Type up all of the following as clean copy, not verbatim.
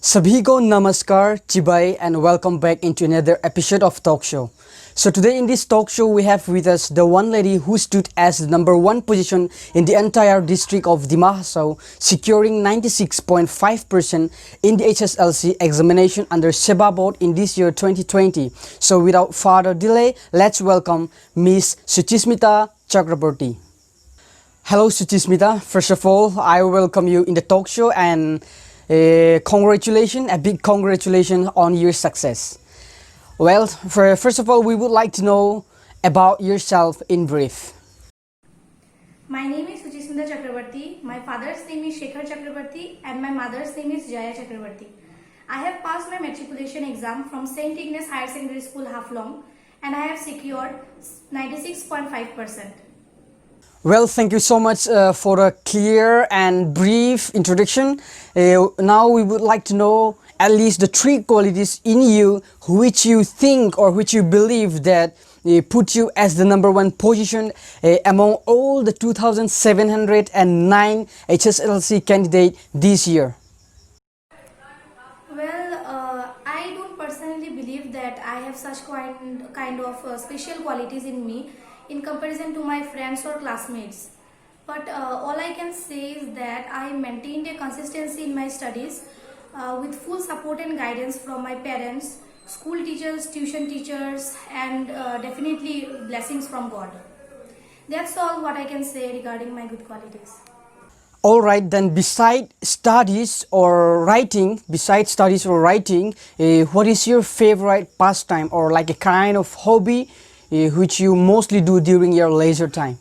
Sabhi ko namaskar, Chibai, and welcome back into another episode of Talk Show. So today in this talk show we have with us the one lady who stood as the number one position in the entire district of Dima Hasao, securing 96.5% in the HSLC examination under Seba Board in this year 2020. So without further delay, let's welcome Miss Suchismita Chakraborty. Hello Suchismita, first of all I welcome you in the talk show and congratulations, a big congratulations on your success. Well, first of all, we would like to know about yourself in brief. My name is Suchismita Chakrabarty. My father's name is Shekhar Chakrabarty and my mother's name is Jaya Chakrabarty. I have passed my matriculation exam from St. Ignace Higher Secondary School, Haflong, and I have secured 96.5%. Well, thank you so much for a clear and brief introduction. Now we would like to know at least the three qualities in you which you think or which you believe that put you as the number one position among all the 2,709 HSLC candidates this year. Well, I don't personally believe that I have such kind of special qualities in me in comparison to my friends or classmates. But all I can say is that I maintained a consistency in my studies with full support and guidance from my parents, school teachers, tuition teachers, and definitely blessings from God. That's all what I can say regarding my good qualities. All right, then besides studies or writing, what is your favorite pastime or like a kind of hobby which you mostly do during your leisure time?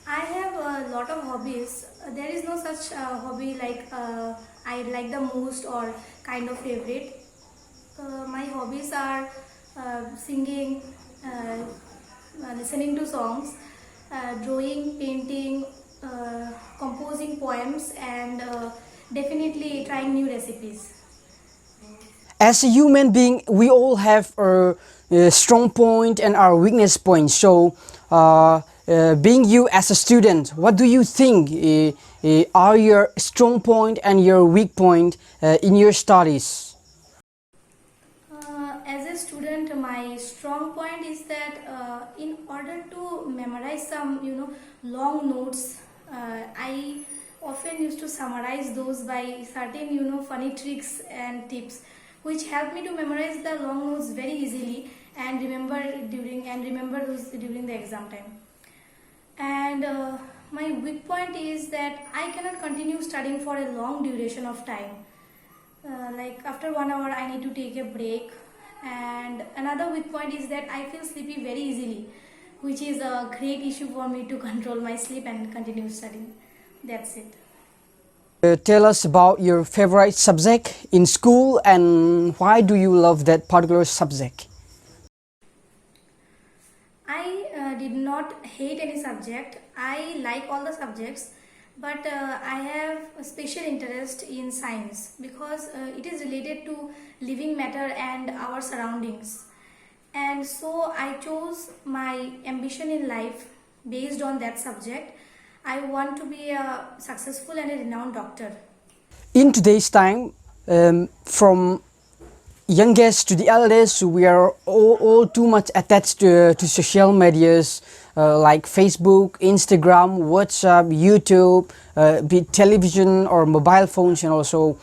I have a lot of hobbies. There is no such hobby like I like the most or kind of favorite. My hobbies are singing, listening to songs, drawing, painting, composing poems, and definitely trying new recipes. As a human being, we all have a strong point and our weakness point. So, being you as a student, what do you think are your strong point and your weak point in your studies? As a student, my strong point is that in order to memorize some, long notes, I often used to summarize those by certain, funny tricks and tips, which help me to memorize the long notes very easily and remember those during the exam time. And my weak point is that I cannot continue studying for a long duration of time. Like after 1 hour I need to take a break, and another weak point is that I feel sleepy very easily, which is a great issue for me to control my sleep and continue studying. That's it. Tell us about your favorite subject in school and why do you love that particular subject? I did not hate any subject. I like all the subjects, but I have a special interest in science because it is related to living matter and our surroundings. And so I chose my ambition in life based on that subject. I want to be a successful and a renowned doctor. In today's time, from youngest to the eldest, we are all too much attached to social medias like Facebook, Instagram, WhatsApp, YouTube, be it television or mobile phones, and also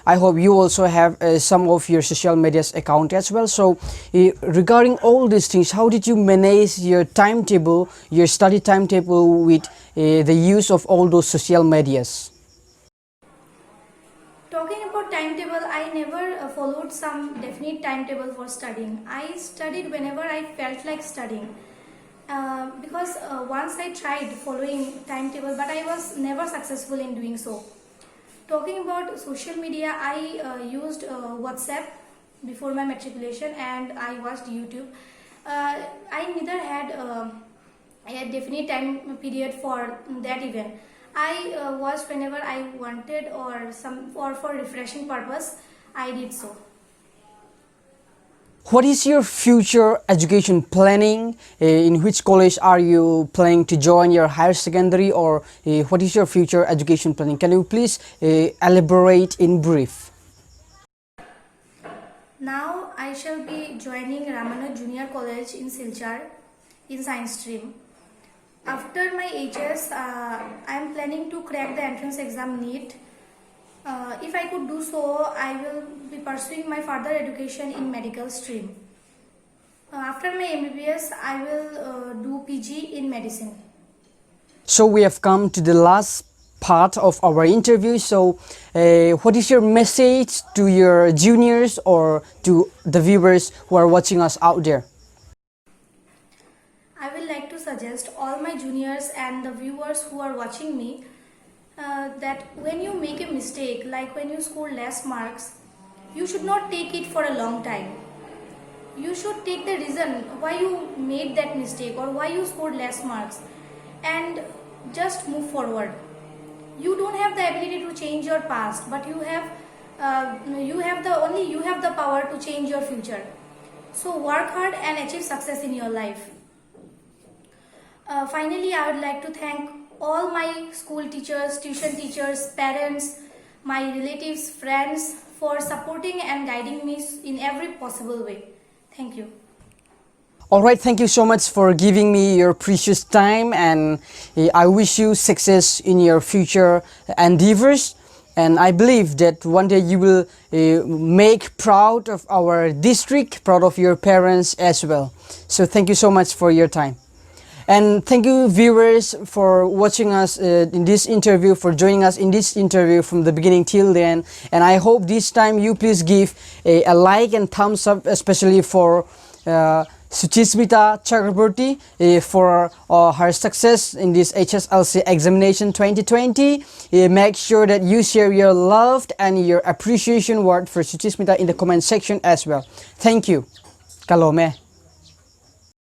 I hope you also have some of your social medias account as well. So regarding all these things, how did you manage your timetable, your study timetable with the use of all those social medias? Talking about timetable, I never followed some definite timetable for studying. I studied whenever I felt like studying. Because once I tried following timetable, but I was never successful in doing so. Talking about social media, I used WhatsApp before my matriculation and I watched YouTube. I neither had a definite time period for that event. I watched whenever I wanted or for refreshing purpose. I did so. What is your future education planning? In which college are you planning to join your higher secondary, or what is your future education planning? Can you please elaborate in brief? Now I shall be joining Ramanoj Junior College in Silchar in science stream. After my HS, I am planning to crack the entrance exam NEET. If I could do so, I will be pursuing my further education in medical stream. After my MBBS, I will do PG in medicine. So we have come to the last part of our interview. So what is your message to your juniors or to the viewers who are watching us out there? I will like to suggest all my juniors and the viewers who are watching me that when you make a mistake, like when you score less marks, you should not take it for a long time. You should take the reason why you made that mistake or why you scored less marks and just move forward. You don't have the ability to change your past, but you have the power to change your future. So work hard and achieve success in your life. Finally, I would like to thank all my school teachers, tuition teachers, parents, my relatives, friends for supporting and guiding me in every possible way. Thank you. All right, thank you so much for giving me your precious time, and I wish you success in your future endeavors. And I believe that one day you will make proud of our district, proud of your parents as well. So thank you so much for your time. And thank you viewers for watching us in this interview, for joining us in this interview from the beginning till the end. And I hope this time you please give a like and thumbs up, especially for Suchismita Chakraborty for her success in this HSLC examination 2020. Make sure that you share your love and your appreciation word for Suchismita in the comment section as well. Thank you. Kalome.